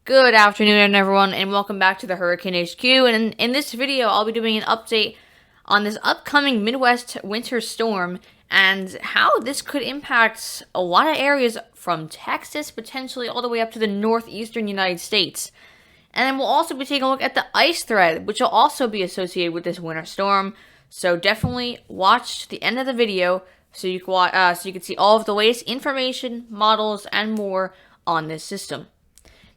Good afternoon, everyone, and welcome back to the Hurricane HQ. And in this video, I'll be doing an update on this upcoming Midwest winter storm and how this could impact a lot of areas from Texas, potentially all the way up to the northeastern United States. And then we'll also be taking a look at the ice threat, which will also be associated with this winter storm. So definitely watch the end of the video so you can see all of the latest information, models, and more on this system.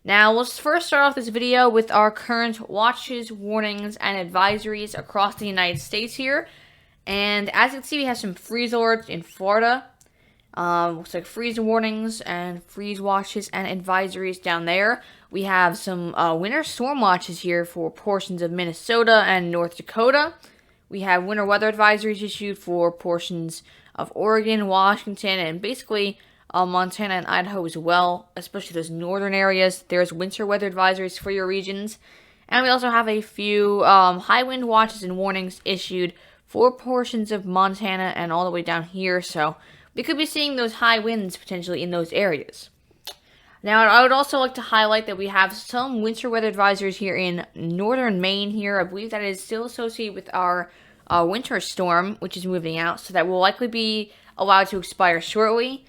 Now, let's first start off this video with our current watches, warnings, and advisories across the United States here. And as you can see, we have some freeze alerts in Florida. Looks like freeze warnings and freeze watches and advisories down there. We have some winter storm watches here for portions of Minnesota and North Dakota. We have winter weather advisories issued for portions of Oregon, Washington, and basically Montana and Idaho as well, especially those northern areas. There's winter weather advisories for your regions. And we also have a few high wind watches and warnings issued for portions of Montana and all the way down here. So we could be seeing those high winds potentially in those areas. Now, I would also like to highlight that we have some winter weather advisories here in northern Maine here. I believe that is still associated with our winter storm, which is moving out. So that will likely be allowed to expire shortly.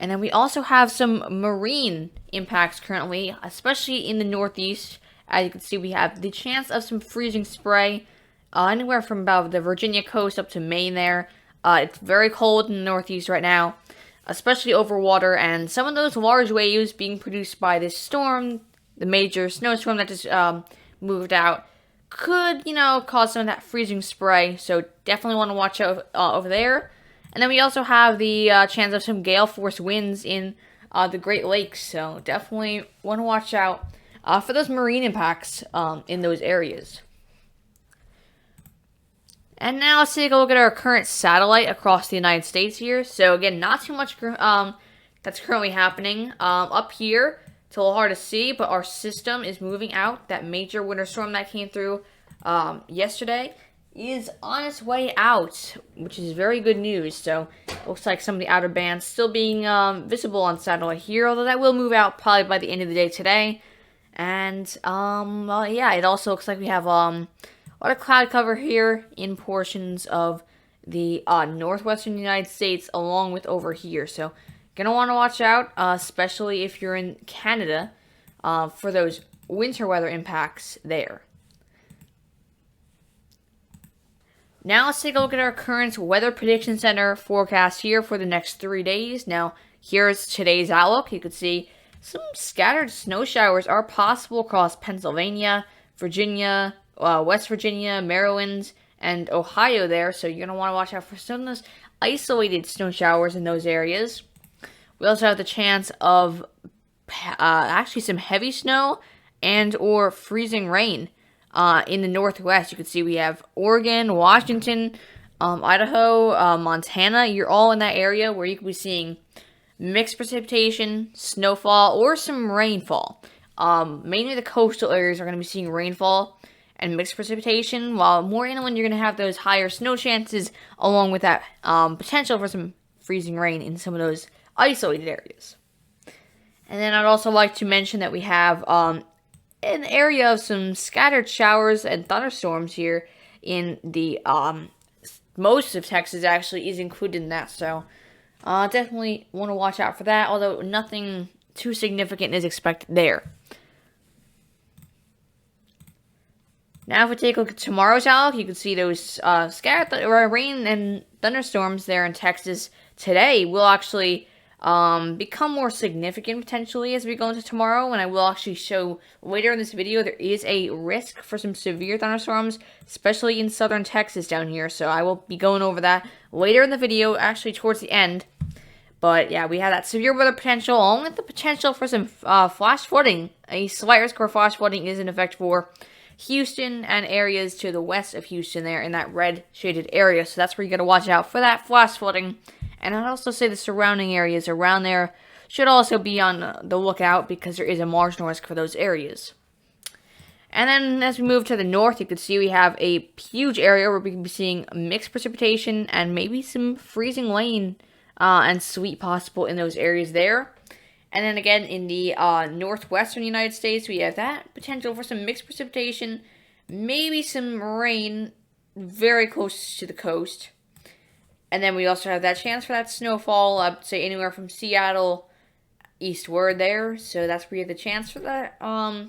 And then we also have some marine impacts currently, especially in the northeast. As you can see, we have the chance of some freezing spray anywhere from about the Virginia coast up to Maine there. It's very cold in the northeast right now, especially over water. And some of those large waves being produced by this storm, the major snowstorm that just moved out, could, cause some of that freezing spray. So definitely want to watch out over there. And then we also have the chance of some gale force winds in the Great Lakes, so definitely want to watch out for those marine impacts in those areas. And now let's take a look at our current satellite across the United States here. So again, not too much that's currently happening. Up here, it's a little hard to see, but our system is moving out. That major winter storm that came through yesterday is on its way out, which is very good news. So looks like some of the outer bands still being visible on satellite here, although that will move out probably by the end of the day today. And well, yeah, it also looks like we have a lot of cloud cover here in portions of the northwestern United States, along with over here. So gonna want to watch out, especially if you're in Canada, for those winter weather impacts there. Now let's take a look at our current Weather Prediction Center forecast here for the next 3 days. Now, here's today's outlook. You can see some scattered snow showers are possible across Pennsylvania, Virginia, West Virginia, Maryland, and Ohio there. So you're going to want to watch out for some of those isolated snow showers in those areas. We also have the chance of actually some heavy snow and or freezing rain in the northwest. You can see we have Oregon, Washington, Idaho, Montana. You're all in that area where you could be seeing mixed precipitation, snowfall, or some rainfall. Mainly the coastal areas are going to be seeing rainfall and mixed precipitation, while more inland you're going to have those higher snow chances, along with that potential for some freezing rain in some of those isolated areas. And then I'd also like to mention that we have an area of some scattered showers and thunderstorms here in the most of Texas actually is included in that. So definitely want to watch out for that, although nothing too significant is expected there. Now if we take a look at tomorrow's outlook, you can see those scattered rain and thunderstorms there in Texas today will actually become more significant potentially as we go into tomorrow, and I will actually show later in this video there is a risk for some severe thunderstorms, especially in southern Texas down here. So I will be going over that later in the video, actually towards the end. But yeah, we have that severe weather potential, along with the potential for some flash flooding. A slight risk for flash flooding is in effect for Houston and areas to the west of Houston there in that red shaded area. So that's where you got to watch out for that flash flooding. And I'd also say the surrounding areas around there should also be on the lookout because there is a marginal risk for those areas. And then as we move to the north, you can see we have a huge area where we can be seeing mixed precipitation and maybe some freezing rain and sleet possible in those areas there. And then again, in the northwestern United States, we have that potential for some mixed precipitation, maybe some rain very close to the coast. And then we also have that chance for that snowfall, I'd say anywhere from Seattle eastward there. So that's where you have the chance for that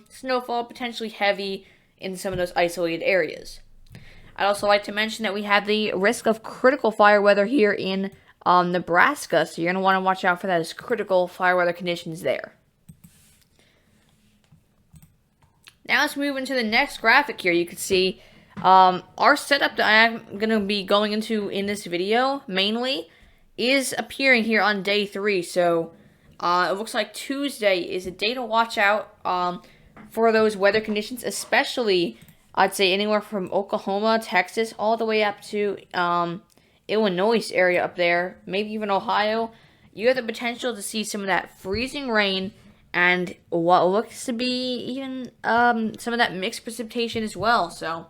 snowfall, potentially heavy in some of those isolated areas. I'd also like to mention that we have the risk of critical fire weather here in Nebraska, so you're going to want to watch out for that as critical fire weather conditions there. Now let's move into the next graphic here. You can see our setup that I'm going to be going into in this video, mainly, is appearing here on day 3. So it looks like Tuesday is a day to watch out for those weather conditions, especially, I'd say, anywhere from Oklahoma, Texas, all the way up to Illinois area up there, maybe even Ohio. You have the potential to see some of that freezing rain and what looks to be even some of that mixed precipitation as well. So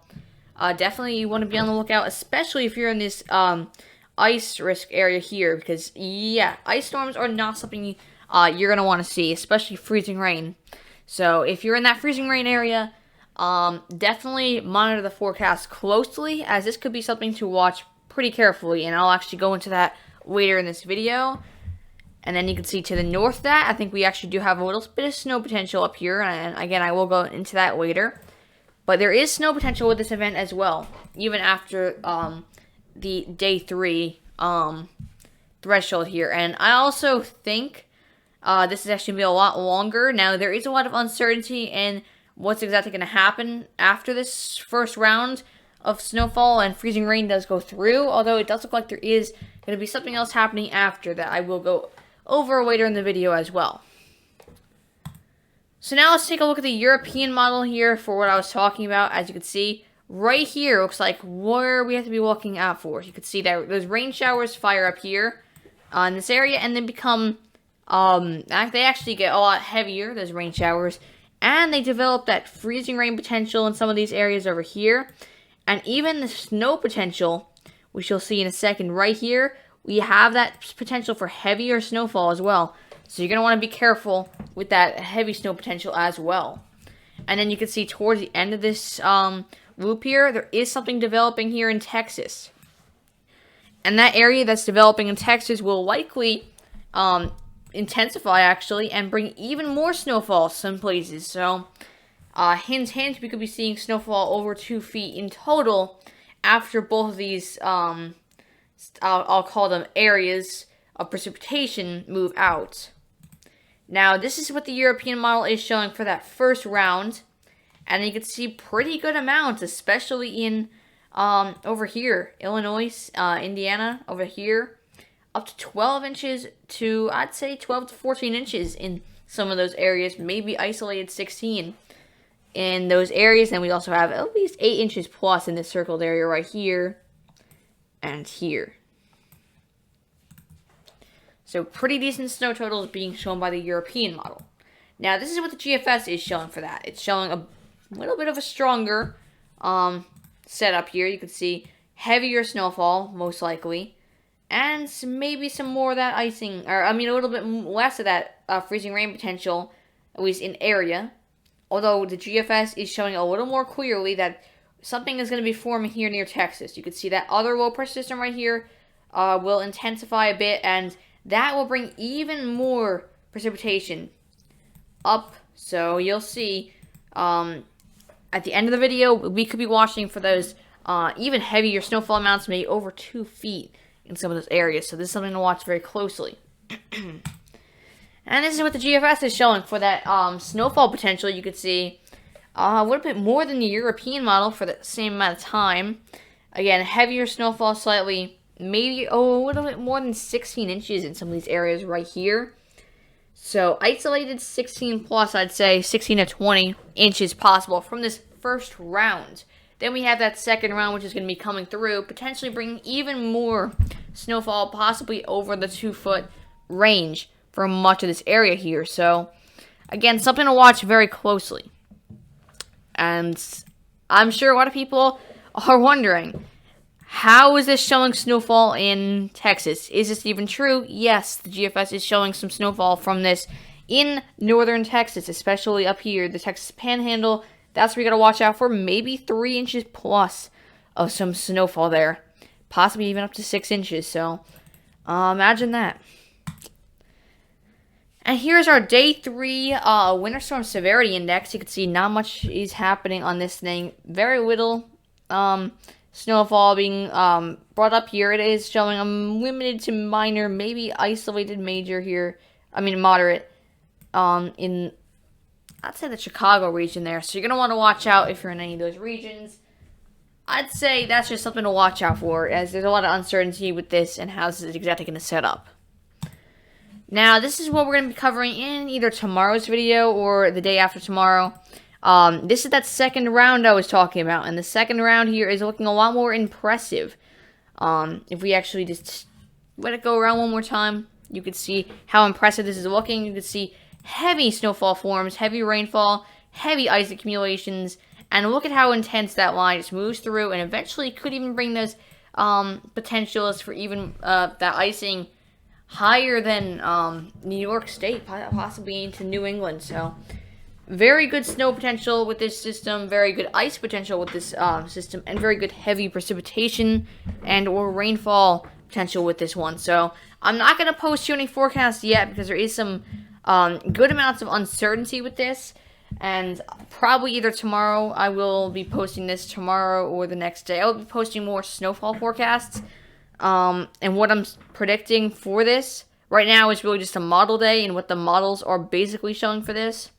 definitely you want to be on the lookout, especially if you're in this ice risk area here, because yeah, ice storms are not something you're going to want to see, especially freezing rain. So if you're in that freezing rain area, definitely monitor the forecast closely, as this could be something to watch pretty carefully, and I'll actually go into that later in this video. And then you can see to the north of that, I think we actually do have a little bit of snow potential up here, and again, I will go into that later. But there is snow potential with this event as well, even after the day 3 threshold here. And I also think this is actually going to be a lot longer. Now, there is a lot of uncertainty in what's exactly going to happen after this first round of snowfall and freezing rain does go through, although it does look like there is going to be something else happening after that I will go over later in the video as well. So now let's take a look at the European model here for what I was talking about. As you can see, right here looks like where we have to be looking out for. You can see that those rain showers fire up here in this area and then become, they actually get a lot heavier, those rain showers, and they develop that freezing rain potential in some of these areas over here. And even the snow potential, we shall see in a second right here, we have that potential for heavier snowfall as well. So you're going to want to be careful with that heavy snow potential as well. And then you can see towards the end of this loop here, there is something developing here in Texas. And that area that's developing in Texas will likely intensify, actually, and bring even more snowfall some places. So hint, hint, we could be seeing snowfall over 2 feet in total after both of these, I'll call them areas of precipitation, move out. Now, this is what the European model is showing for that first round, and you can see pretty good amounts, especially in over here, Illinois, Indiana, over here, up to 12 inches to, I'd say, 12 to 14 inches in some of those areas, maybe isolated 16 in those areas. And we also have at least 8 inches plus in this circled area right here and here. So pretty decent snow totals being shown by the European model. Now, this is what the GFS is showing for that. It's showing a little bit of a stronger setup here. You can see heavier snowfall, most likely, and maybe some more of that icing, or I mean a little bit less of that freezing rain potential, at least in area. Although the GFS is showing a little more clearly that something is going to be forming here near Texas. You can see that other low pressure system right here will intensify a bit, and that will bring even more precipitation up. So you'll see at the end of the video, we could be watching for those even heavier snowfall amounts, maybe over 2 feet in some of those areas. So this is something to watch very closely. And this is what the GFS is showing for that snowfall potential. You could see a little bit more than the European model for the same amount of time. Again, heavier snowfall slightly, maybe a little bit more than 16 inches in some of these areas right here. So isolated 16 plus, I'd say 16 to 20 inches possible from this first round. Then we have that second round, which is going to be coming through, potentially bringing even more snowfall, possibly over the 2-foot range for much of this area here. So again, something to watch very closely. And I'm sure a lot of people are wondering, how is this showing snowfall in Texas? Is this even true? Yes, the GFS is showing some snowfall from this in northern Texas, especially up here, the Texas Panhandle. That's where you got to watch out for maybe 3 inches plus of some snowfall there. Possibly even up to 6 inches. So, imagine that. And here's our day 3 winter storm severity index. You can see not much is happening on this thing. Very little snowfall being brought up here. It is showing a limited to minor, maybe isolated major here. I mean moderate in, I'd say, the Chicago region there. So you're going to want to watch out if you're in any of those regions. I'd say that's just something to watch out for, as there's a lot of uncertainty with this and how this is exactly going to set up. Now, this is what we're going to be covering in either tomorrow's video or the day after tomorrow. This is that second round I was talking about, and the second round here is looking a lot more impressive. If we actually just let it go around one more time, you can see how impressive this is looking. You can see heavy snowfall forms, heavy rainfall, heavy ice accumulations, and look at how intense that line just moves through, and eventually could even bring those potentials for even that icing higher than New York State, possibly into New England. So, very good snow potential with this system, very good ice potential with this system, and very good heavy precipitation and or rainfall potential with this one. So, I'm not going to post you any forecasts yet because there is some good amounts of uncertainty with this, and probably either tomorrow, I will be posting this tomorrow, or the next day. I will be posting more snowfall forecasts, and what I'm predicting for this right now is really just a model day, and what the models are basically showing for this.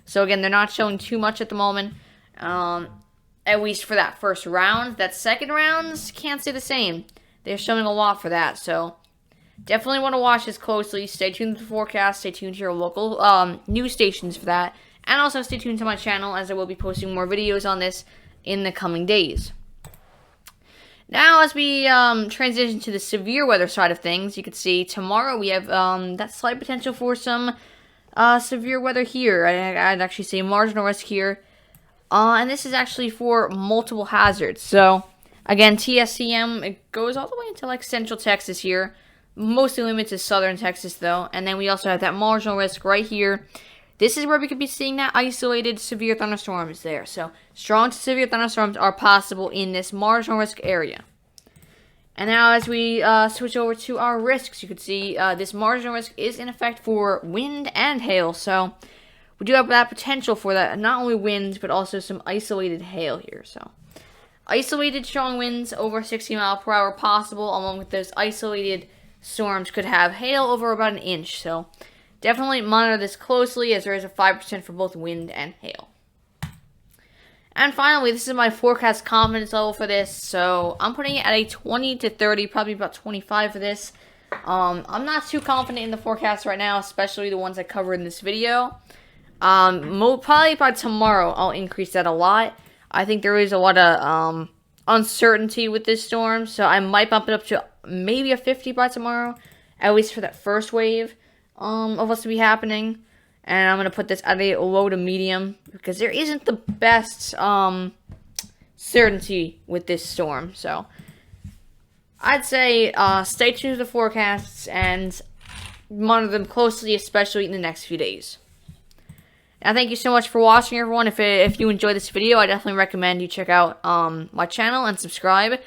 So again, they're not showing too much at the moment, at least for that first round. That second round, can't say the same. They're showing a lot for that, so definitely want to watch this closely. Stay tuned to the forecast. Stay tuned to your local news stations for that. And also stay tuned to my channel, as I will be posting more videos on this in the coming days. Now, as we transition to the severe weather side of things, you can see tomorrow we have that slight potential for some severe weather here. I'd actually say marginal risk here. And this is actually for multiple hazards. So, again, TSCM, it goes all the way into like central Texas here. Mostly limited to southern Texas, though. And then we also have that marginal risk right here. This is where we could be seeing that isolated severe thunderstorms there. So, strong to severe thunderstorms are possible in this marginal risk area. And now as we switch over to our risks, you can see this marginal risk is in effect for wind and hail. So, we do have that potential for that, not only winds, but also some isolated hail here. So, isolated strong winds over 60 miles per hour possible, along with those isolated storms could have hail over about 1 inch. So, definitely monitor this closely, as there is a 5% for both wind and hail. And finally, this is my forecast confidence level for this. So I'm putting it at a 20 to 30, probably about 25 for this. I'm not too confident in the forecast right now, especially the ones I cover in this video. Probably by tomorrow, I'll increase that a lot. I think there is a lot of uncertainty with this storm, so I might bump it up to maybe a 50 by tomorrow, at least for that first wave of what's to be happening. And I'm going to put this at a low to medium, because there isn't the best certainty with this storm. So I'd say stay tuned to the forecasts and monitor them closely, especially in the next few days. Now, thank you so much for watching, everyone. If you enjoyed this video, I definitely recommend you check out my channel and subscribe.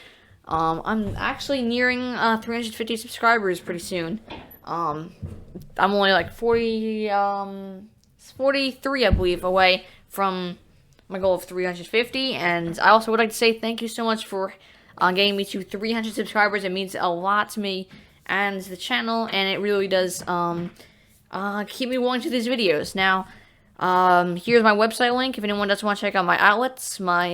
I'm actually nearing 350 subscribers pretty soon. I'm only like 43, I believe, away from my goal of 350. And I also would like to say thank you so much for getting me to 300 subscribers. It means a lot to me and the channel, and it really does keep me willing to these videos. Now, here's my website link if anyone does want to check out my outlets. My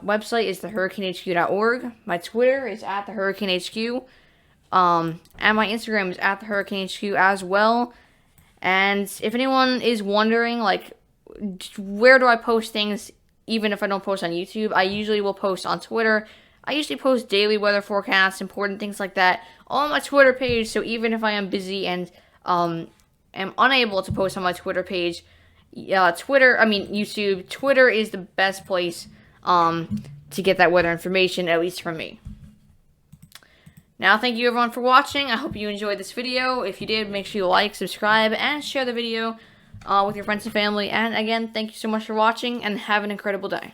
website is thehurricanehq.org. My Twitter is @thehurricanehq. And my Instagram is @thehurricanehq as well. And if anyone is wondering, like, where do I post things, even if I don't post on YouTube, I usually will post on Twitter. I usually post daily weather forecasts, important things like that, on my Twitter page. So even if I am busy and am unable to post on my Twitter page, YouTube, Twitter is the best place to get that weather information, at least from me. Now, thank you everyone for watching. I hope you enjoyed this video. If you did, make sure you like, subscribe, and share the video. with your friends and family. And again, thank you so much for watching, and have an incredible day.